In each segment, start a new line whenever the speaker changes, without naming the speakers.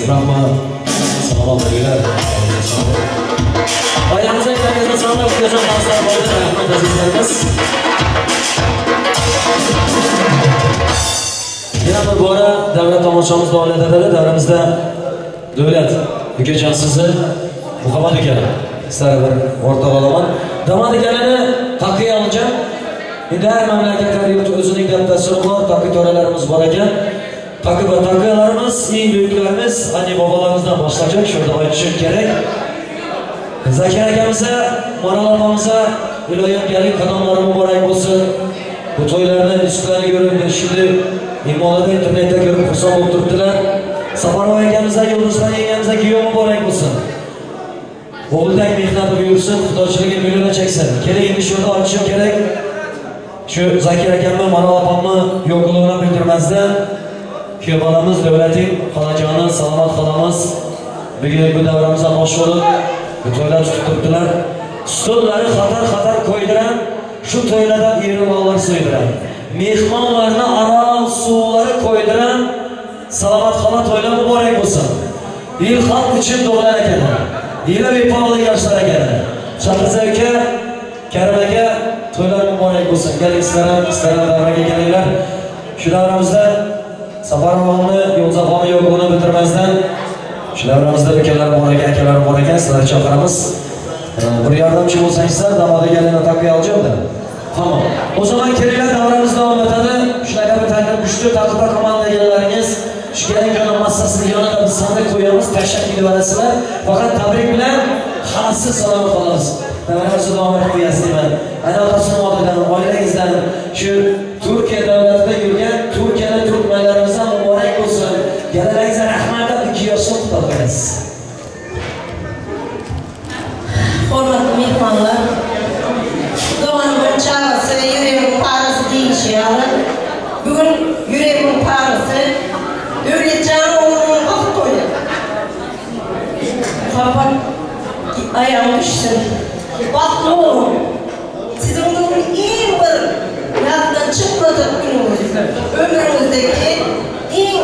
Rahmat. Sağlam beyler. Ayağınıza gidenlerine sağlam okuyacağım. Bazılar vardır. Rahmet azizlerimiz. Yana bir bora davlat tomoshamız davom etadi. Davramizda davlat ukajonsizni Muhammad aka sizlarga bir o'rtoq olaman. Damad akalini taqiy olacağım. Endi har mamlakatlar yurti o'zining dasturi bor, taqiy to'ralarimiz bor ekan. Takı ve takılarımız, iyi büyüklerimiz, anne babalarımızdan başlayacak. Şurada aytishim kerak. Zakir akamize, Moral opamize iloyim gelip kadınları mübarek olsun. Bu to'ylarni üstlarini görüp şimdi İmolada internette görüp xursand bo'lib turibdilar. Safarov akamizdan Yulduzxon yengamizdan kuyov muborak bo'lsin. O'g'ildan mehnati buyursin, xudochiligi millionga cheksin. Kerak endi shu yerda aytishim kerak. Shu Zakir akamni, Manol opamni yo'qligini bildirmasdan kuyov bolamiz Davlating xolajonim, salomat xolamiz bugun bu davramizda bosh bo'lib bu to'ylar tutib turibdilar. Stollari xatar qo'ydiran, shu to'ylarda eri-bolalar so'ydiran. Mehmonlarni aroq suvlari qo'ydiran, salomat xola to'ylar muborak bo'lsin. El xalq uchun duolar akalar. Yili bepog'li yoshlar akalar. Shahriz aka, Karim aka to'ylar muborak bo'lsin. Keling davraga kelinglar. Shu davramizda Safarovni, Yo'lzafoni yo'qligini bildirmasdan shu davramizda ukalar bor ekan, akalar bor ekan, sizlarni chaqiramiz. Bir yordamchi bo'lsangizlar, damodigalarni taqviy olacağım-da. Tamam. O zaman kelinglar davramiz davom etadi. Shunaqa bir taklif kuchli taqdir komanda egalaringiz shu kerak bo'lgan massasini yonida biz sandiq qo'yamiz, tashakkur berasizlar. Faqat tabrik bilan xalqsiz salom qolamiz. Davramizni davom etib qo'yasiz deyman. Ayolasining oldidan, oilangizdan shu Turkiya davlatida yurgan Turkiyalik turkmanlarimizdan muborak bo'lsin. Galalaringizga rahmat deb 2 yoshni qutlab qo'yasiz.
Hurmatli mehmonlar, doğanın çağrısı, yüreğimin parası değişiyor. Bugün yüreğimin parası, Devletcan oğlunun kalk koydu. Kapat, ayağım düşsün. Baklı olun. Sizin bugün iyi bir yaddan çıkmadık günümüz. Ömrümüzdeki en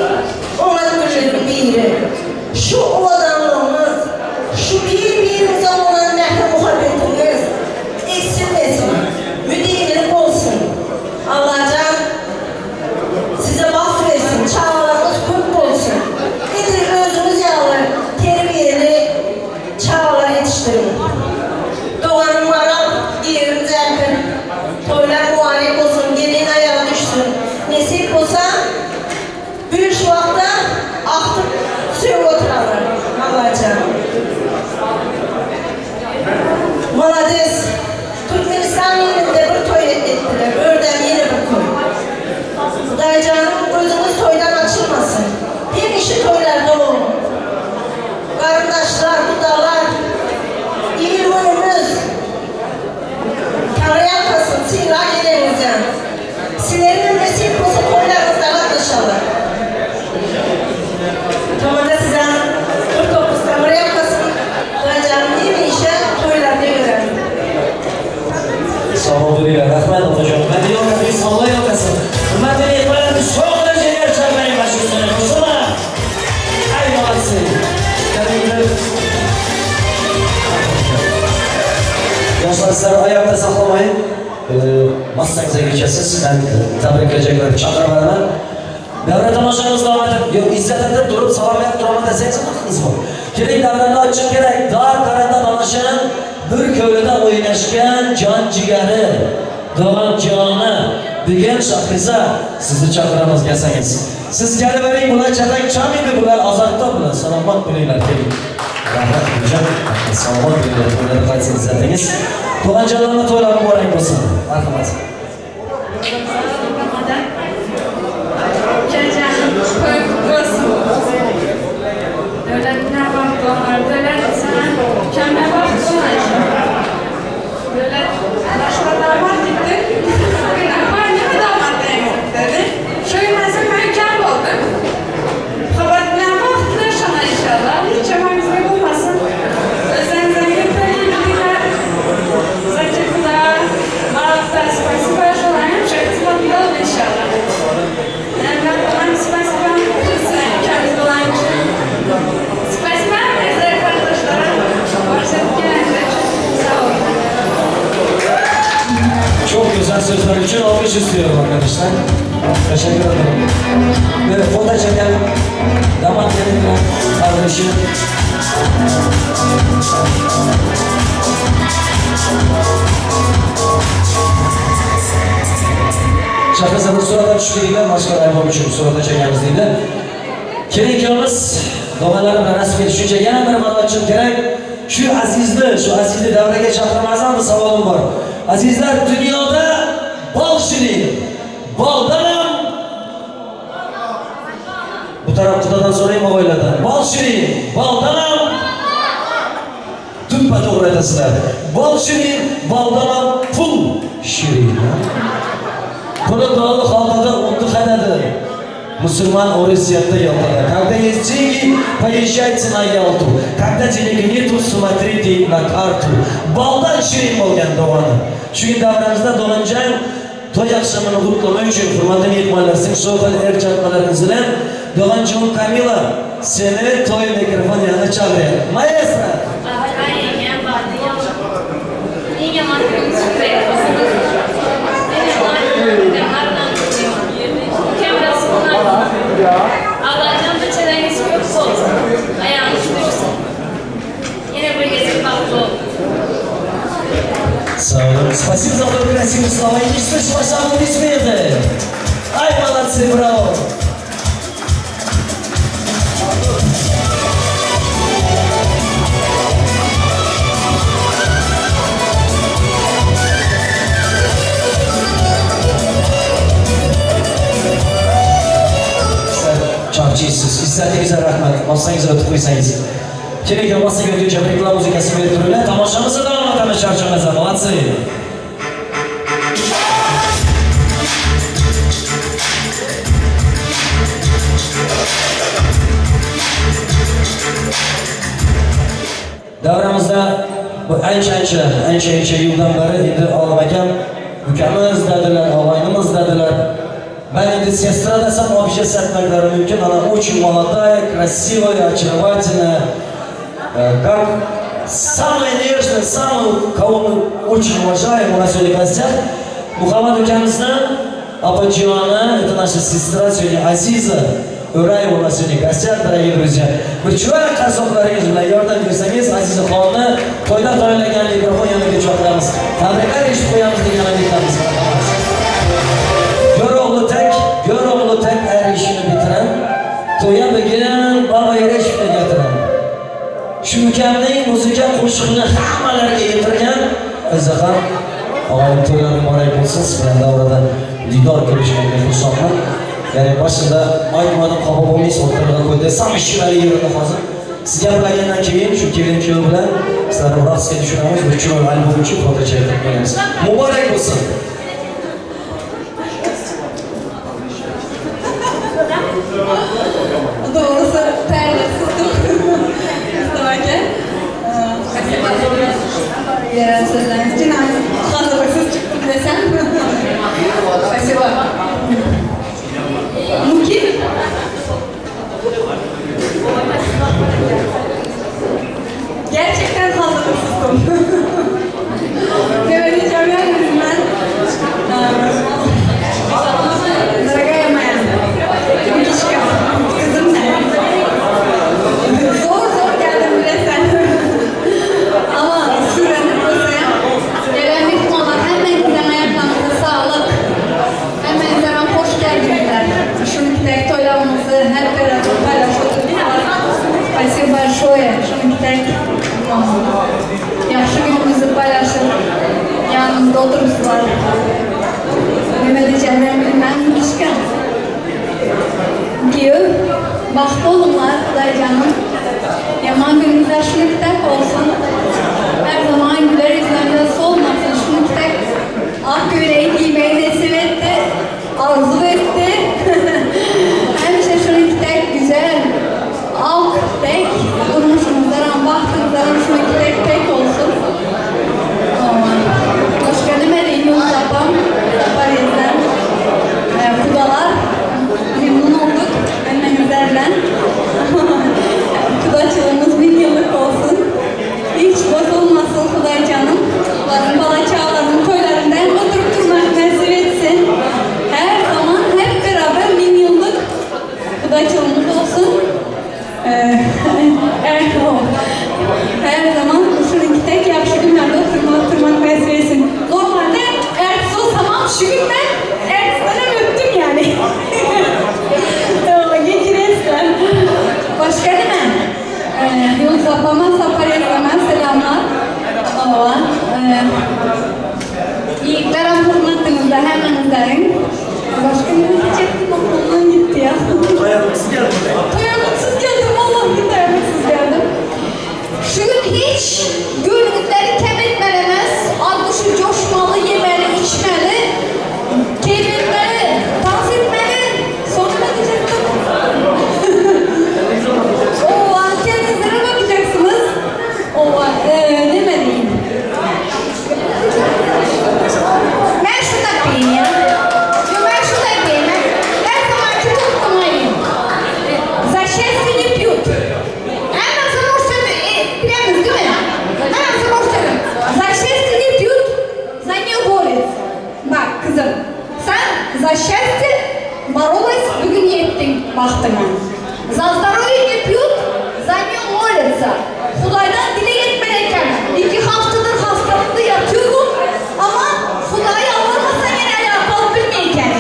onargıcı biri. Şu ovadanlığımız, şu birbirimize olan nehle muhabbetimiz eksilmesin, müdürlük olsun. Allah'tan size bahsetsin, çağlarınız köp olsun. Getirin özünüz yağlar, terbiyeli çağlar yetiştirin. Doğanın varan, yerimiz erken, toylar muhalif olsun, gelin ayağa düşsün. Nesip olsa, bir şu vakta aktıp suya oturarlar. Allah'tan. Malades, Türkmenistan yerinde bir toy ettiler, örden yeni bir toy. Dayıcanım gözünüz toydan açılmasın. Hem işi toylarda olun. Kardeşler, budalar, iyi önünüz. Karayakasın, silah gelinizden. Silerin vesip olsa toylarınızdan atlaşalım. Tamam da size 49 kamerayakasın. Dayıcanım iyi mi işe toylarda görelim.
Sağ olun, rahmet olacağım. Ben de yok bir sağlığı yok asıl. Ben de böyle bir soğuk dereceler çarpmayı başlıyorsunuz. Kusura. Ay babası. Gençler sizler ayakta saklamayın. Masanıza geçeceksiniz. Ben tebrik edecekler. Çakırmadan. Devre tamaşanız devam edip, izzet edip durup salamlayıp durma deseniz hakkınız var. Keling davrani açın gerek. Dar karada dolaşan bir köylüde oynaşgan can cigari, Doğan Canı, degan Shahriza sizni chaqiramiz kelsangiz. Siz kelib bering, bular chatang cham edi, bular azarda bular. Salomat bo'linglar, keling. Rahmat hujjat. Salomat bo'linglar, bular qaysi izzatingiz. Doğan Canlarni to'ylari muborak bo'lsin. Marhamat. Sözler için alkış istiyorum arkadaşlar. Teşekkür ederim. Ve foto çekelim. Damat gelinle kardeşim. Şakasının sırada düşküyle başka yapmamışım sırada çekeriz deydi. Kelikimiz domalarına nasip edişince yana bir bana için gerek. Şu azizni davrega chaqirmasam bir savolim bor. Azizlar, dunyoda bol shirin, Baldanam. Bu taraf kudadan sorayım oğaylardan. Bal şirin, baldanam. Tüm doğru aytasılar. Bal şirin, baldanam, pul şirin. Bunu doğru halkada unuttuk ededir. Мусульман Орисията Ялтада. Когда есть деньги, поезжайте на Ялту. Когда денег нету, смотрите на карту. Балдан ширин болған doğanı. Çünkü davranızda dolanacağım toy akşamını kutlamak için hürmetli mehmanlarsın. Şoğal erçatmalarınız ile Doğancığım Kamila seni toy mikrofon yanına çağırıyor. Maestra.
Allah'tan da çevreniz yok olsun. Ayağınız düşsün. Yine bir gezip kalktı.
Sağ olun. Спасибо за такие красивые слова. И не слышь, ваши аплодисменты. Ай, молодцы, браво. Çarçıyısınız. İzzətinizə rəhmət. Masanızı ötüb qoysanız. Kerak olmasa götüreceğim reklam müzikası verir. Tamaşamızı da anlatamız çarşamıza. Malatsı. Davramızda bu ancha yıldan beri indi ağlamakan ukamiz dediler, ağaynimiz dediler. Ben indi sestra desem вообще сатмаклары mümkün. Она очень молодая, красивая, очаровательная. Как самая нежная, самая, кого мы очень уважаем, у нас сегодня гостях. Мухаммад Укамызна, Ападжиана, это наша сестра сегодня Азиза. Ураева у нас сегодня гостях, дорогие друзья. Вы чувствуете, как сохларинgiz bilan yordam bersangiz Aziza xonni to'yda tayyorlagan mikrofon yoniga chaqiramiz. Tabriklar eshitib qo'yamiz degan umidamiz. Gör oğlu tek her işini bitiren, to'ya bilgan baba erishibni getiren. Shu ukamning muzika qo'shiqni hammalarga yetirgan Izzaham og'ayni to'ylari muborak bo'lsin. Siz bilan davrada diydor ko'rishganga xursandman. Yani başında aytmadim qabul bo'lmaysiz, o'rtaga qo'ydi. Samimiy shivali yerida hozir. Siz gapirgandan keyin shu kelin kuyov bilan sizlarni raqsga tushiramiz. Bir chiroyli albom uchun foto chekib qo'yamiz. Muborak bo'lsin.
Doğrusu terlersizdim. Mustafa yerel sözleriniz için hazırlıksız çıktım desem. Спасибо. Mümkün. Gerçekten hazırlıksızdım. Söyleyeceğim yani ben. Дорогая моя, Мишка, kızım sen. Zor geldim bile sen. Ama süren buraya. Gelen mihmanlar hemen giden ayaklarınıza sağlık. Hemen giden hoş geldinler. Şunun tek toylarımızı hep beraber paylaşıyoruz. Спасибо большое. Şunun tek yaxşı günümüzü paylaşıp yanımızda oturmuşlar. Nima diyeceğimi bilmem Mishka. Kuyov, baxtli olinglar, Xudoy canım. Yaman gününüzler shuningdek olsun. Her zaman güler yüzlerinde solmasın. Shuningdek ak ko'ylak kiymeyi nasip etti, arzu etti. Hemşe shuningdek güzel, ak, tek, turmuşunuzlar ham, baxtinizlar ham shuningdek tek olsun. Boshqa nima deyman Mustafa? Pariz'den kudalar memnun olduk bilmenizlerden. Kudaçılığımız 1000 yıllık olsun. Hiç baktığına. За здоровье не пьют, за нее молятся. Худайдан dilek etmeliyken 2 haftadır hastalıklı yatıyorum ama Худай'a alırmasa yine alakalı bilmeyken.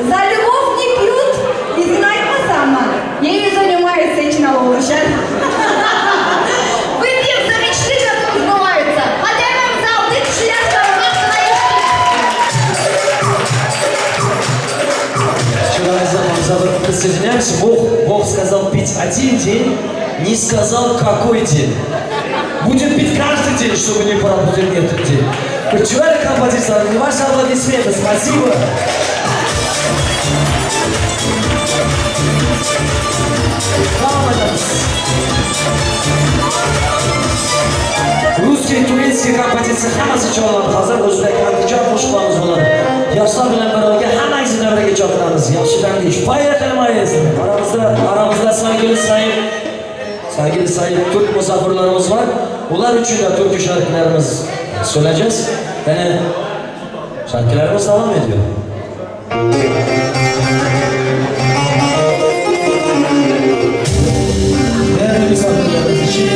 За любовь не пьют, izin айтмаса ama ею занимается için olacak. Выпьем за мечты, которые сбываются. Hadi hemen bize aldık kişiler sarılmak sana
Вчера я присоединяемся. Бог сказал пить один день, не сказал какой день. Будем пить каждый день, чтобы не поработать этот день. Ключевая композиция, ваши аплодисменты, спасибо. Русский, турецкий композиция hammasi çalınadi. Hozir o'zbek andijon qo'shiqlarimiz bo'ladi. Yoshlar bilan birga hammangizni davraga chaqiramiz. Yaxshidan ish. Поехали, aramizda sevgili Sayit Türk musafirlarimiz var. Ular uchun da Türk şarkılarımız söyleyeceğiz. Yani şarkılarımız devam ediyor. Değerli misafirlerimiz için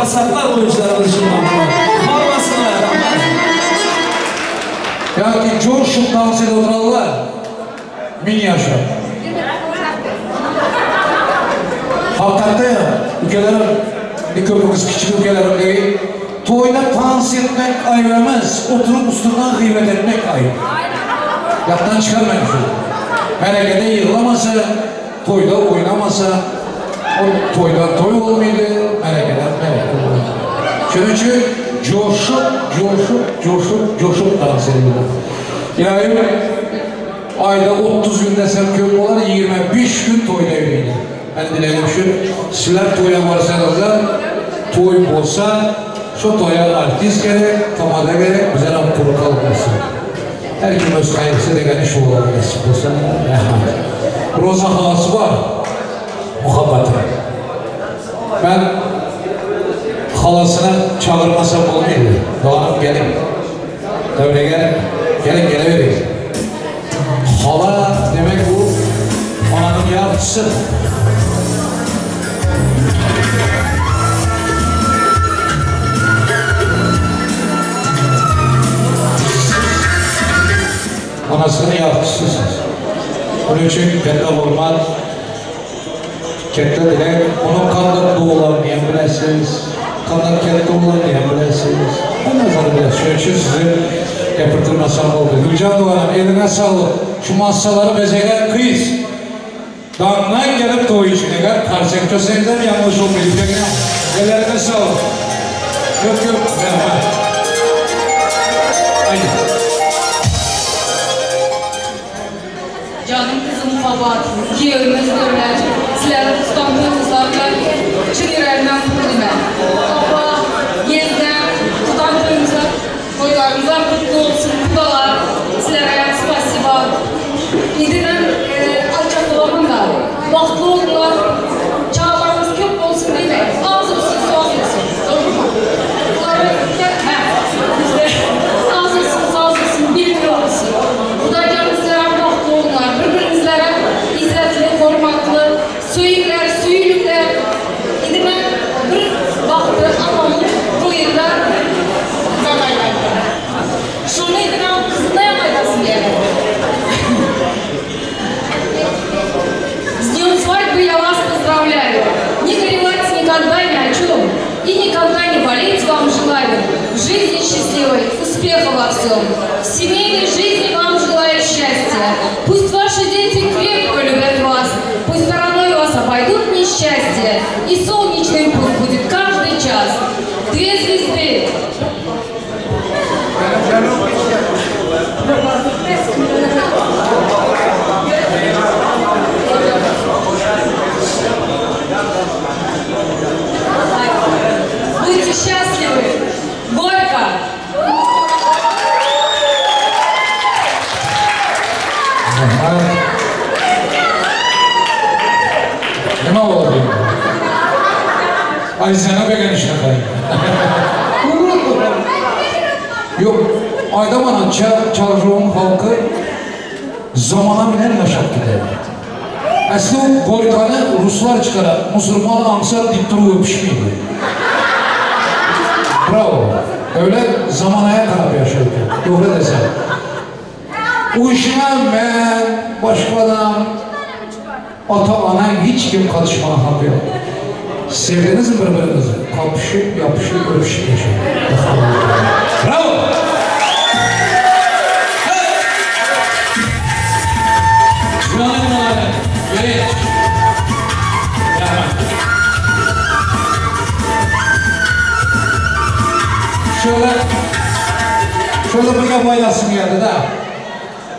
Bağırsaklar oyuncularımız için formasına rahmet.
Yani coşup dans ediyorlar. Min yaşa. Hakikaten ya, ülkelerin, bir köpüğümüz küçük ülkelerin değil, toyda dans etmek ayıp emez, oturup üstünden gıybet etmek ayıp. Yaptan çıkarmayın şu. Harekete yığılamasa, toyda oynamasa, o toyda toy olmaydı, harekete olmaydı. Şunun için coşup dans ediyorlar. Yani ayda 30 gün desem köp olar, 25 gün toyda yürüydü. Ben dilerim şu, sizler toya varsanız da, toy olsa, şu toya artist gerek, tamada gerek, bize rampuru kalmasın. Her kim öz kayıksı degeni şu olar nasip olsa, rahmet. Roza halası var, muhabbatı. Ben halasına çağırmasam olmuyor. Doğanım gelin. Öyle gelin gelevereyim. Hala demek bu ananın yardımcısı. Anasının yardımcısısınız. Onun için kendi olmaz. Kendi dilek, onun kandan doğulan diye bilesiniz. Kandan kendi doğulan diye bilesiniz. Ben nazarı biraz şöyle için sizi yapırtırmasam oldu. Gülcan Doğan'ın eline sağlık. Şu masaları bezegen kıyız. Dağından gelip doğu için eğer karşıya kösenizden yanlış olmayacak. Ellerine sağlık. Yok. Haydi.
Canım kızım Fabat, yeğimiz dövler, sizlerin tutanlığınızlarla çın yüreğinden kutlu ben. Baba, yeniden tutanlığınızla, toylarınızdan kutlu olsun, kudalar, sizlere spasiba. İdinen alçak olamam da, vakti oldular, çağlarınız köp olsun değil mi? Ağzı olsun, soğuk olsun, doğru mu? Ağzı olsun, bilmiyor olsun. Bu da canım sizlere vakti oldular, birbirinizlere izzetli, korumaklı, suyuluklar. İdi ben bir vakti anlamın bu yılda zamanlaydım. Şunu idinen kızına yapaydasın yani. С днем свадьбы я вас поздравляю. Не горевать никогда ни о чем. И никогда не болеть вам желаю. В жизни счастливой, успеха во всем. В семейной жизни вам желаю счастья. Пусть ваши дети крепко любят вас. Пусть стороной вас обойдут несчастья. И солнечным пусть будет каждый час. 2 звезды. Будьте счастливы. Горько.
Ne oldu? Ay sana be geniş nakayım. Yok, Aydaman'ın Çarjıoğlu'nun halkı zamana binen yaşap gider. Aslında o Goykan'ı Ruslar çıkaran, Müslüman amsa dipturu öpüşmeydi. Bravo. Öyle zamanaya karab yaşıyordu. Doğru desem. Bu işine ben, başkadan, ata-ana hiç kim karışmana hakkı yok. Sevdiniz mi birbirinizi? Kapışıp, yapışıp, öpüşüp yaşayın. Bravo!
Şuranı bunları. Geç.
Şöyle bir gap aylasım geldi de.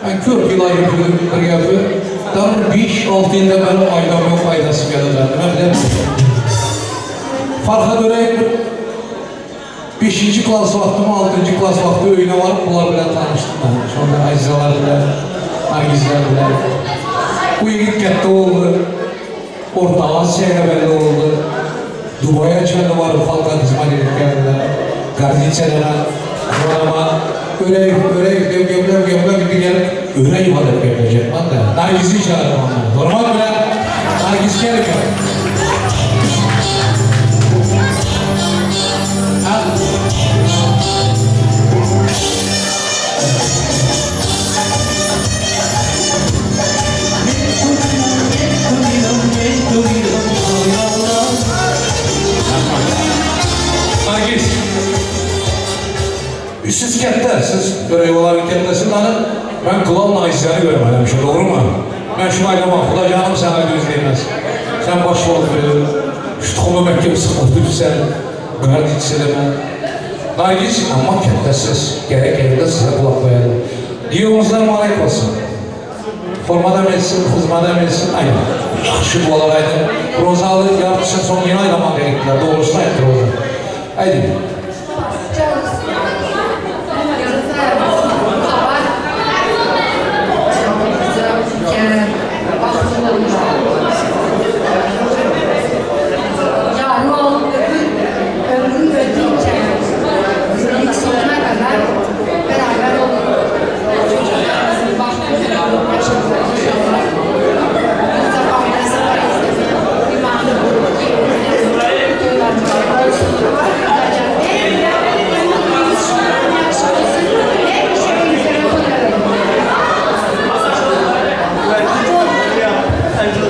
Ben 40 yıl ayırdım bir gapı. Tam 5-6 yılda beri aydam yok aydasım geldi. Ben bilemem. Farka göre 5. klas vaxtımı, 6. klas vaxtı öyüne varıp bunlar bile tanıştım ben. Sonra Azizalar bile, Nargizler bile. Bu yigit kette oldu. Orta Asya'ya belli oldu. Dubai'ye çöyle varıp halka hizmet edip geldiler. Gardiçelere, kurama, örey, bir gelip örey ibadet yapacak. Ben de Nargiz'i çağırdım onları. Normal bile Nargiz gelip Nargis. Siz katta, siz böyle yuvaların kattası tanır. Ben kulağımla izlerini görmedim, şu doğru mu? Ben şunu aylamak, Kula canım sana gözleyemez. Sen başı olup veriyorum. Şu tuğumu mekkebi sıkıntı sen. Gayet hiç hissedemem. Nargis ama kattasız. Gerek yerinde size kulak koyalım. Diyomuzlar mübarek olsun. Formada etsin, hızmada etsin, aynen. Şu dualaraydı. Rozalı yarışın son yeni aylamak gerektiler. Doğrusuna etti Roza. Haydi.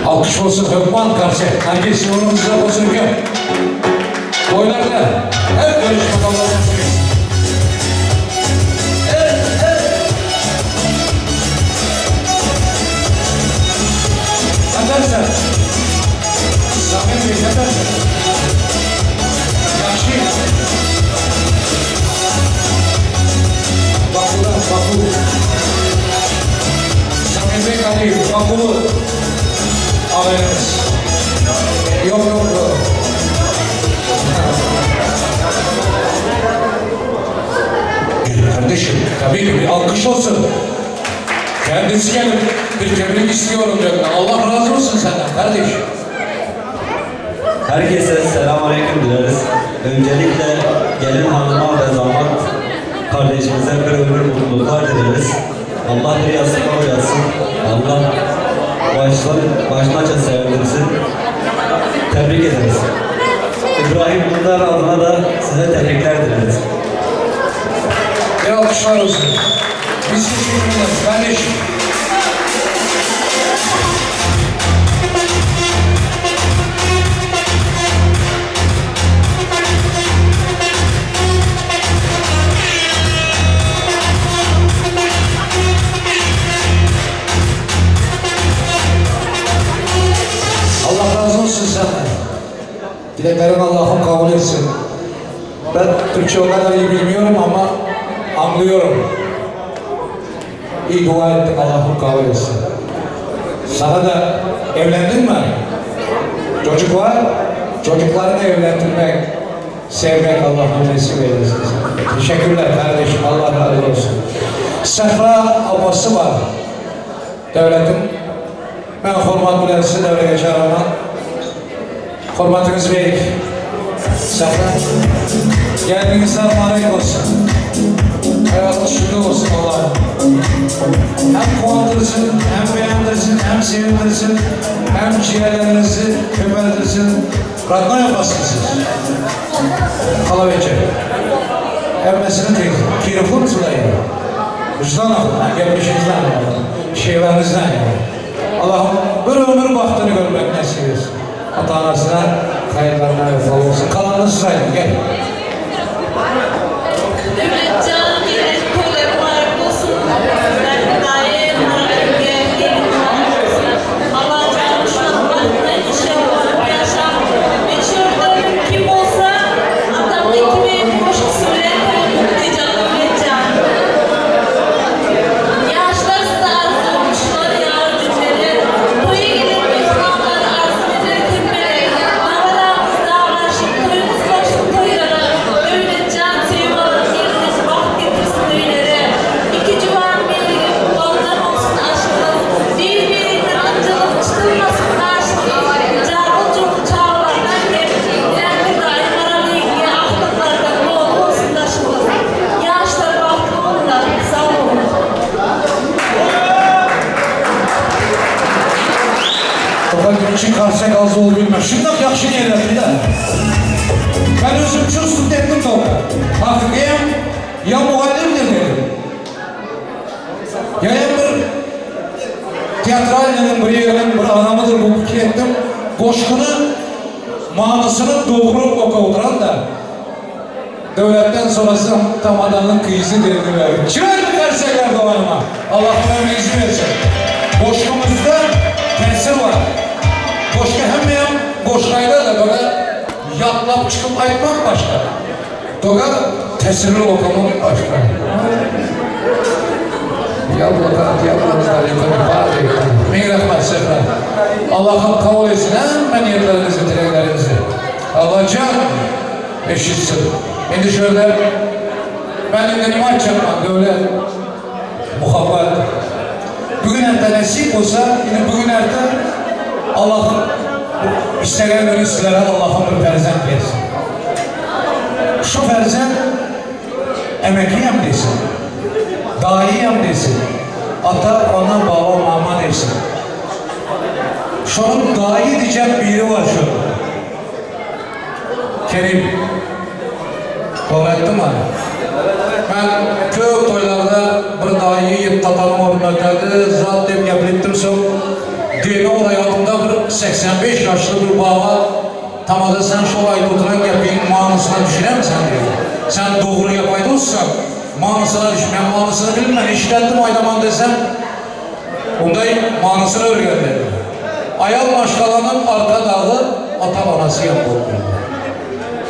Alkış olsun Hökman karşı. Hangisi yolumuzda olsun ki? Boylarda hep görüşme kalmasın. Evet, evet. Kadarsan. Zahmet Bey kadarsan. Yakşı. Bakula, bakul. Zahmet Bey kalayım, bakulu. Haberiniz. Yok. Kardeşim, tabii ki bir alkış olsun. Kendisi gelip bir tebrik istiyorum diyor. Allah razı olsun senden kardeşim.
Herkese selamünaleyküm dileriz. Öncelikle gelin hanıma ve damat kardeşimize bir ömür mutluluklar dileriz. Allah bir yastıkla oyatsın. Allah başlıca sevindirsin. Tebrik ederiz. İbrahim Dundar adına da size tebrikler dileriz.
Bir alkışlar olsun. Biz teşekkür ederiz kardeşim. Allah razı olsun senden. Dileklerin Allah'ım kabul etsin. Ben Türkçe o kadar iyi bilmiyorum ama anlıyorum. İyi dua ettik, Allah'ım kabul etsin. Sana da evlendin mi? Çocuk var. Çocuklarını evlendirmek, sevmek Allah'ım nasip eylesin. Teşekkürler kardeşim, Allah razı olsun. Sehra abası var. Devletim. Ben hürmet bilen sizi devreye çağırmam. Hürmetiniz büyük. Sehra. Geldiğinizden mübarek olsun. Hayatı şükür olsun Allah'ım. Hem kuandırsın, hem beğendirsin, hem sevindirsin, hem ciğerlerinizi köpeldirsin. Radna yapasınız siz. Kalavece. Emmesini tek. Kirifun sulayı. Vicdan akıldan, gelmişinizden, şeylerinizden. Allah'ım bir ömür bahtını görmek nasip etsin. Ata-anasına hayırlarına vefalı olsun. Kalanını sırayla gel. için karşıya gazı ol bilmem. Şundak yakşı yerlerinde. Ben özüm çok sürdettim de ona. Hakikiyem ya muhallimdir dedim. Ya bir tiyatralinin bir yerinin bir anamıdır bu fikir ettim. Koşkunu, manısını doğru oku oturan da Devletten sonrası Tamadan'ın kıyısı dediler. Çırar mı dersekler doğanıma? Allah buna mecbur etsin. Boşluğumuzda tesir var. Boşka hemen boşkayda da böyle yatlap çıkıp aytmak başka. Doğa tesirli okumak başka. Min rahmet sefer. Allah'ım kabul etsin hem niyetlerinizi, dileklerinizi. Allah can eşitsin. Şimdi şöyle, benim de nima çakmak, devlet, muhabbat. Bugün erte nasip olsa, yine bugün erte Allah'ım istenen günü sizlere Allah'ım bir ferzent versin. Şu ferzent emekliyem desin, daiyem desin, ata, ana, baba, mama desin. Şunun dahi diyecek biri var şu. Kerim. Doğrettim mi? Ben köp toylarda bir dahi tatanım orundadı, zat deyip yapıp son dini orayalımda bir 85 yaşlı bir baba tamada sen şu ayda oturan yapayım manısına düşüner misin diyor. Sen doğru yapaydı olsan manısına düşmeyen manısını bilmem işlettim aydaman desem onday manısını öğrendim. Ayal maşkalanın arka dağı ata anası yapıldı.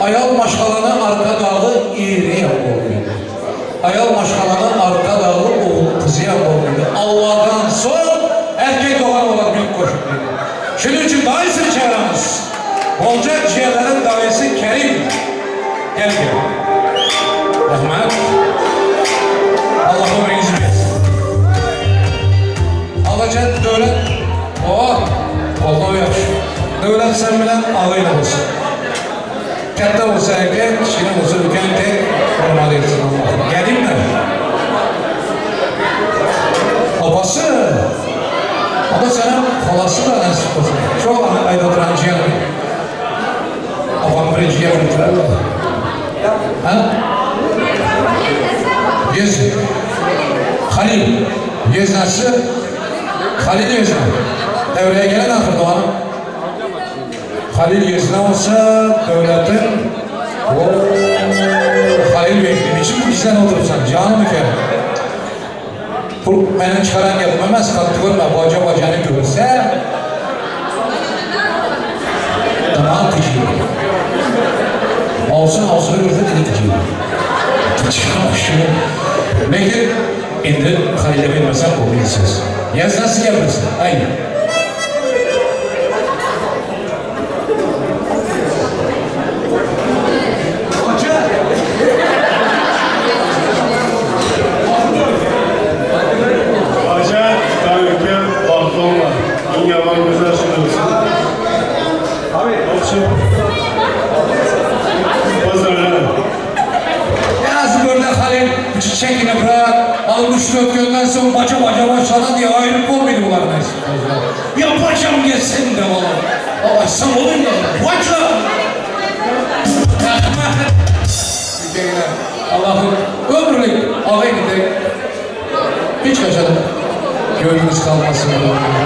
Ayal maşkalanın arka dağı iri yapıldı. Ayal maşkalanın arka dağı oğul kızı yapıldı. Allah'tan son erkek doğan olan büyük koşuk. Şunun için dahisini çağırınız. Olacak ciğerlerin dahisi Kerim. Gel gel. Rahmet. Allah'ım reis versin. Alacak devlet. Allah yaş. Devlet sen bilen ağıyla olsun. Katta olsa erkek, kişinin olsa ülken tek olmalı etsin Allah'ım. Geleyim mi? Babası. Ama sana kolası da nasip olsun. Çok ayda oturan ciğer. Babam bir ciğer götürerler. Ha? Yez. Halil. Yez nasıl? Halil yezna. Devreye gelen ahır doğanım. Halil yezna olsa devletin Halil bekliyor. Niçin bizden oturursan? Canım ülke. Bu benim çıkaran yapmamaz. Kalktı görme. Baca bacanı görse damağın tıcıyor. Ağzını görse dili tıcıyor. Tıcıyor şunu. Lakin indi Halil'e bilmesen o bilsiz. Yaz nasıl yaparsın? Aynı.
Hoca, tabii balkon var. En yaman güzel sunuyorsun. Olsun. Pazarlar.
Nasıl böyle Halil çiçekini bırak, almış döküyordan sonra baca başladı diye ayrılık olmaydı bunların neyse. Yapacağım geçsin de oğlum. Açsam olur ya, baca! Allah'ım ömrülük ağayım giderek hiç kaçalım. Gönlümüz kalmasın.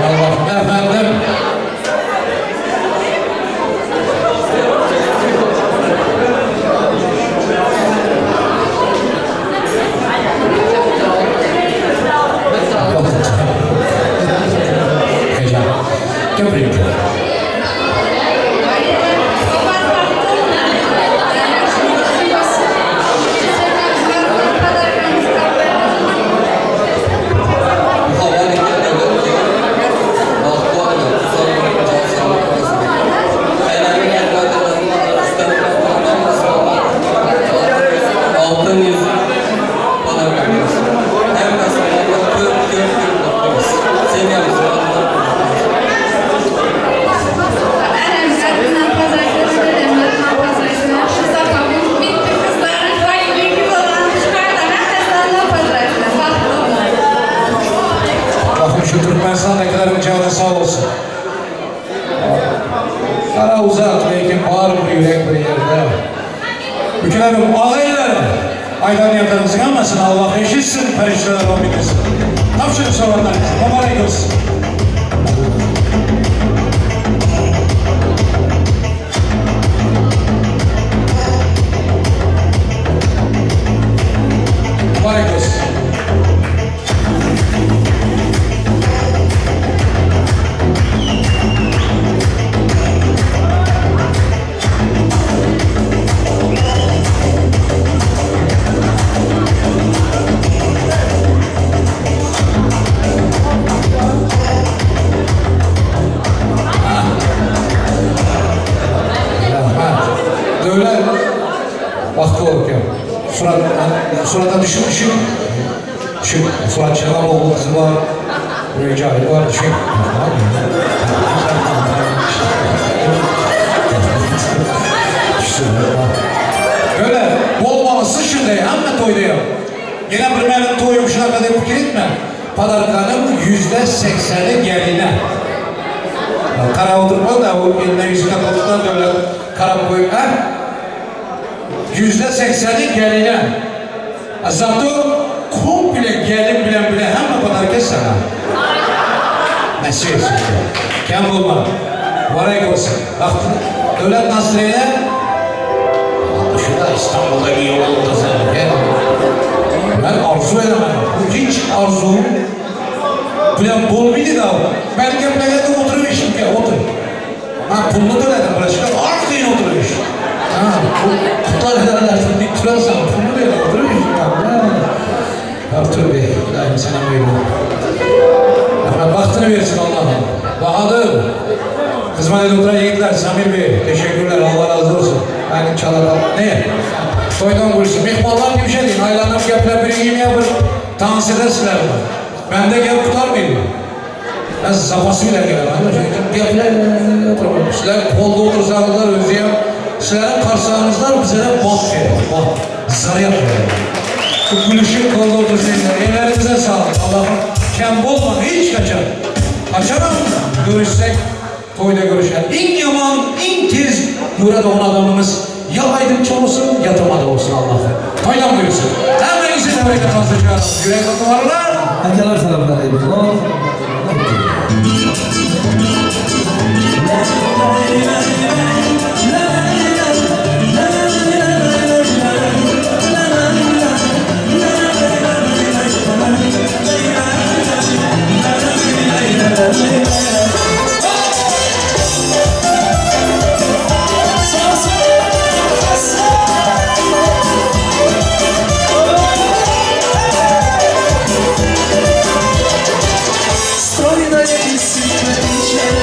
Allah'ım efendim. Köprüyüm. Şu Türkmenistan'dakilerin canı sağ olsun. Ara uzak, lakin bağır bir yürek bir yerde. Ülkelerim, ağaylar, aydan yanlarınızı yanmasın, Allah eşitsin, perişteler o bilirsin. Tapşırın soranlarınızı, mübarek olsun. Vakti olur ya. Surata düşün. Surat Çanamoğlu kızı var. Recai var. Düşün. Böyle olmalısı şimdi ama toyda ya. Yine bir benim toyum şuna kadar fikir etme. Padarkanın %80'i geline. Kara oturma da o eline yüzüne kotudan böyle kara koyup ha? %80'i geline. Zato komple gelin bile hem padarka sana. Nasıl olsun? Kem bulma. Varayk olsun. Bak devlet nasırıyla şurada İstanbul'da bir yol oldu sana. Ben arzu edemem. Hiç arzu bilen bulmaydı da ben gemlerde oturuyormuşum ki otur. Ha pullu da dedim başka arkayın oturuyormuş. Ha kutlar ederler dik durarsan pullu da oturuyormuşum ya. Artur Bey, daim sana buyurun. Efendim baktını versin Allah'ım. Bahadır. Kızma dedi oturan yiğitler, Samir Bey. Teşekkürler, Allah razı olsun. Yani çalar ne? Toydan kursun. Mihmallar gibi şey değil. Aylanıp yapılan bir gibi yapır. Tansiyede siler var. Ben de gel tutar mıyım? Ben zapasıyla gelemem. Gepler oturmam. Sizler kolda otursanızlar özleyem. Sizlerin karşılarınızlar bize de bak verir. Bak. Zarı yapıyor. Bu gülüşün kolda otursanızlar. Ellerinize sağlık. Allah'ım kem bozma. Hiç kaçar. Kaçamam. Görüşsek toyda görüşer. En yaman, en tez burada olan adamımız ya aydınçı olsun ya tamada olsun Allah'ım. Toydan buyursun. Hemen izin bereket fazla çağırın. Yürek otuvarlar.
Akalar selamlar.
Стройная и симпатичная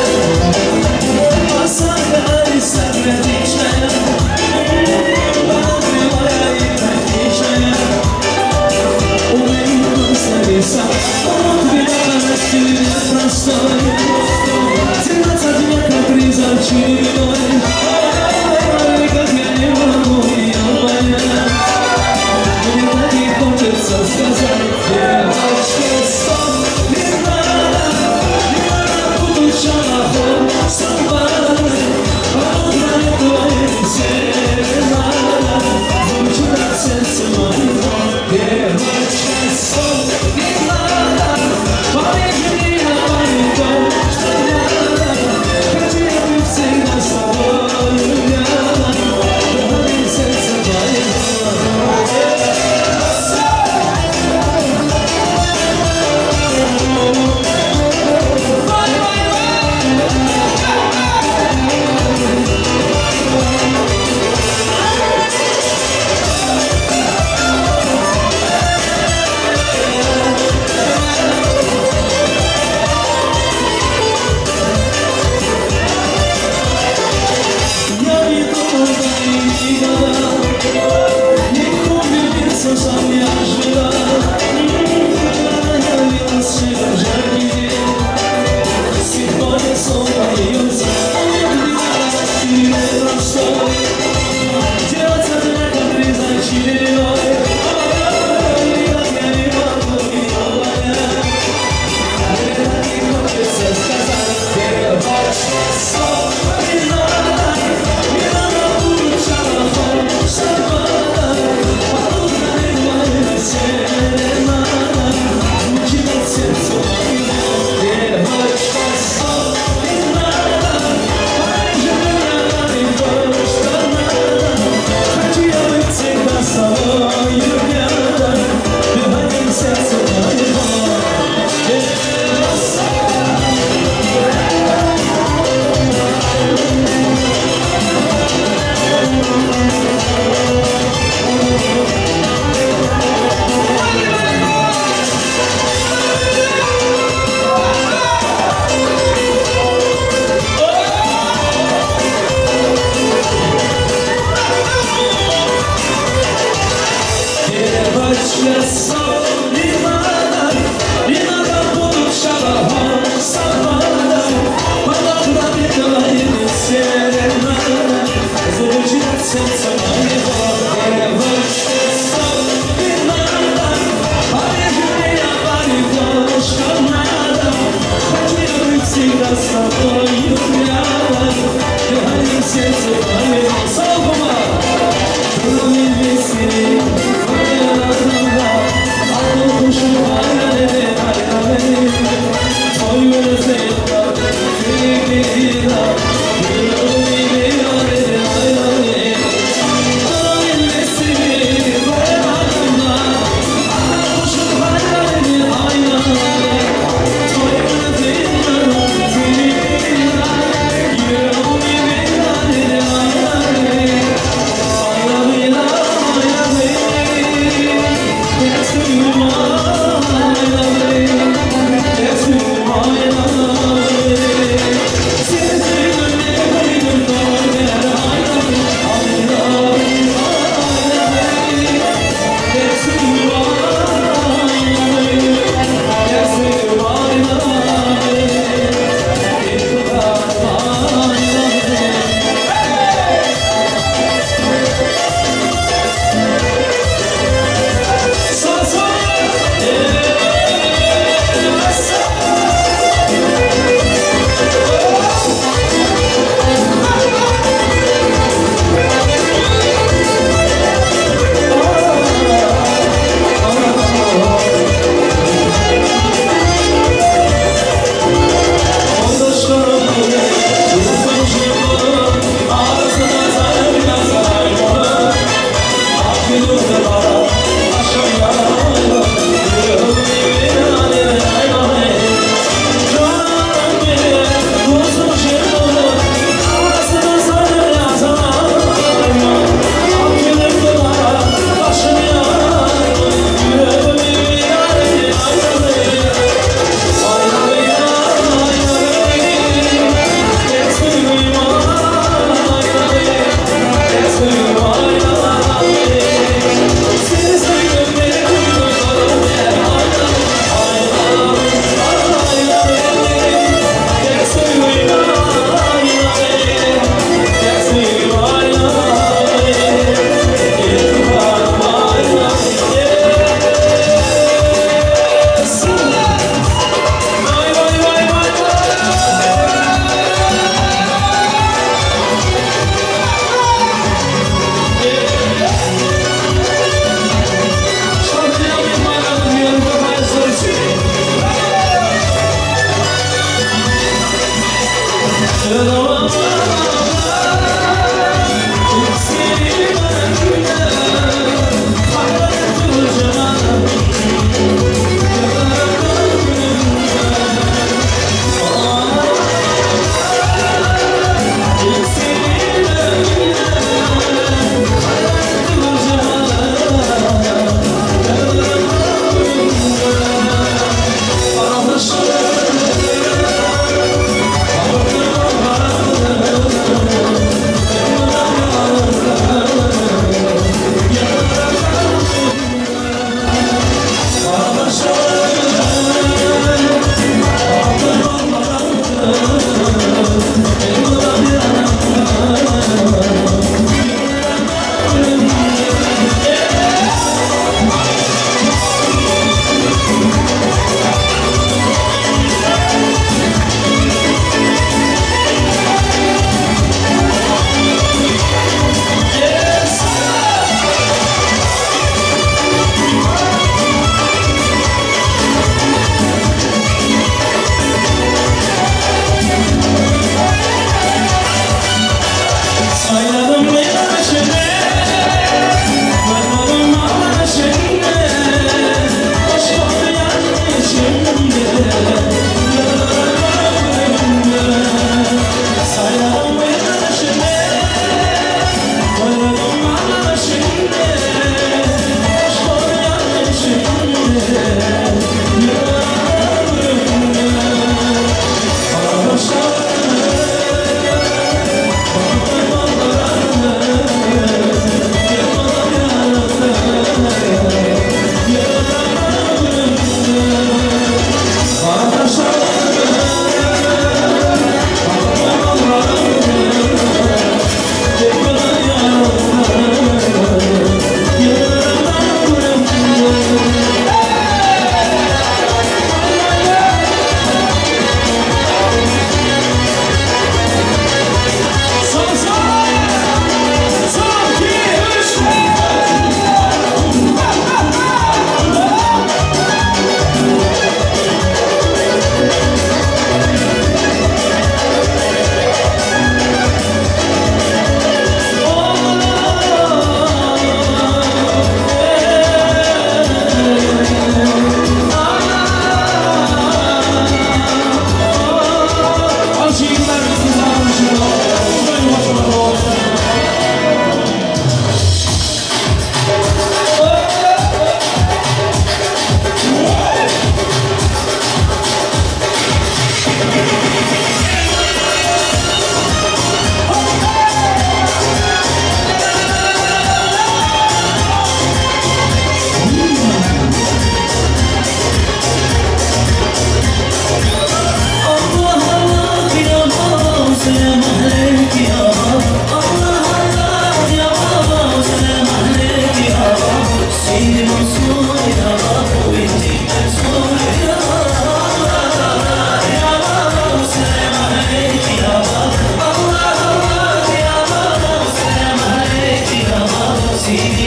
CD